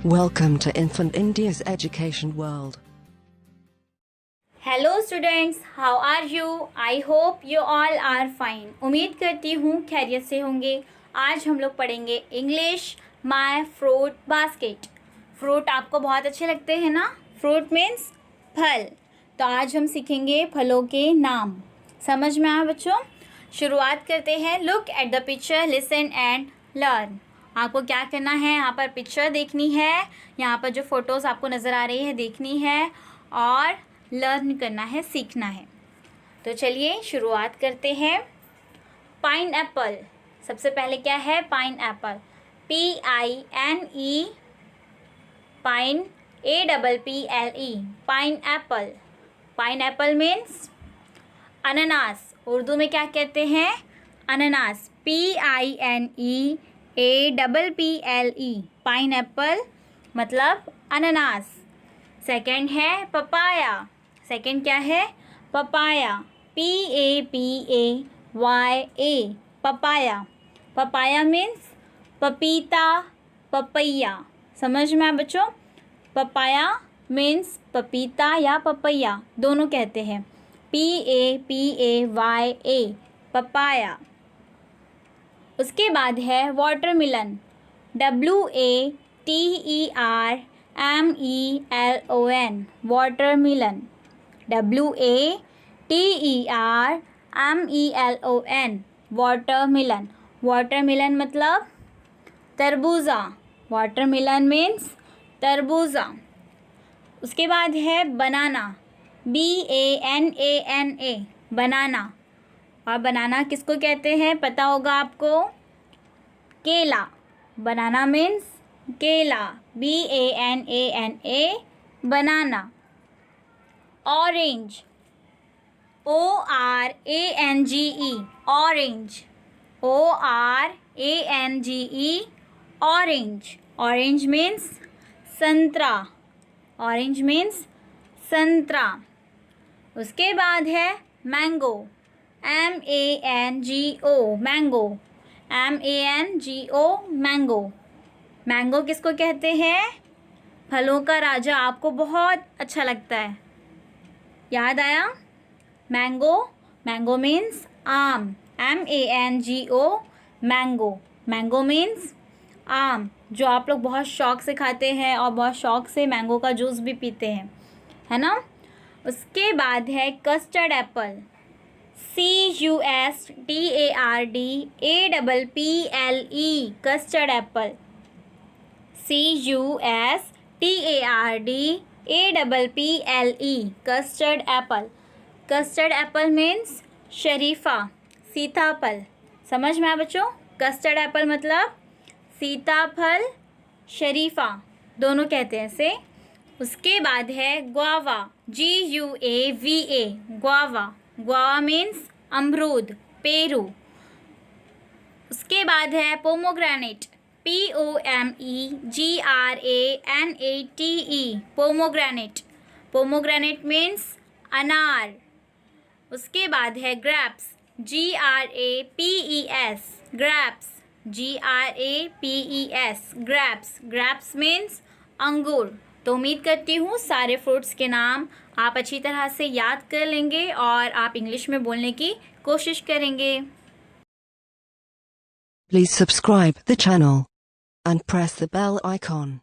Welcome to Infant India's education world. Hello students, how are you? I hope you all are fine. उम्मीद करती हूँ खैरियत से होंगे. आज हम लोग पढ़ेंगे English my fruit basket. Fruit आपको बहुत अच्छे लगते हैं ना? फ्रूट मीन्स फल. तो आज हम सीखेंगे फलों के नाम. समझ में आया बच्चों? शुरुआत करते हैं. Look at the picture, listen and learn. आपको क्या करना है? यहाँ पर पिक्चर देखनी है, यहाँ पर जो फ़ोटोज़ आपको नज़र आ रही है देखनी है और लर्न करना है, सीखना है. तो चलिए शुरुआत करते हैं. Pine Apple. सबसे पहले क्या है? Pine Apple. PINE, pine APPLE, pine Apple. Pine Apple means अनानास. उर्दू में क्या कहते हैं? अनानास. PINEAPPLE, पाइन एप्पल मतलब अनानास. सेकंड है पपाया. सेकंड क्या है? Papaya. PAPAYA, papaya. Papaya means पपीता, पपैया. समझ में आया बच्चों? पपाया मीन्स पपीता या पपैया दोनों कहते हैं. PAPAYA, papaya. उसके बाद है watermelon. WATERMELON, watermelon. WATERMELON, watermelon. Watermelon मतलब तरबूजा. वाटरमेलन मीन्स तरबूजा. उसके बाद है बनाना. BANANA, बनाना. और बनाना किसको कहते हैं पता होगा आपको? केला. बनाना मीन्स केला. BANANA, banana. Orange. ORANGE, orange. ORANGE, orange. Orange means संतरा. ऑरेंज मीन्स संतरा. उसके बाद है mango. MANGO, mango. MANGO, mango. Mango किसको कहते हैं? फलों का राजा. आपको बहुत अच्छा लगता है. याद आया? मैंगो. मैंगो मीन्स आम. MANGO, mango. मैंगो मीन्स आम, जो आप लोग बहुत शौक से खाते हैं और बहुत शौक से मैंगो का जूस भी पीते हैं, है ना? उसके बाद है custard Apple. CUSTARDAPPLE, custard Apple. CUSTARDAPPLE, custard Apple. Custard Apple means शरीफा, सीताफल. समझ में आया बच्चों? कस्टर्ड एप्पल मतलब सीताफल, शरीफा दोनों कहते हैं इसे. उसके बाद है guava. GUAVA, guava. Guava means अमरूद, पेरू. उसके बाद है pomegranate. POMEGRANATE, pomegranate. Pomegranate means अनार. उसके बाद है grapes. GRAPES, grapes. GRAPES, grapes. Grapes means अंगूर. तो उम्मीद करती हूँ सारे फ्रूट्स के नाम आप अच्छी तरह से याद कर लेंगे और आप इंग्लिश में बोलने की कोशिश करेंगे. Please subscribe the channel and press the bell icon.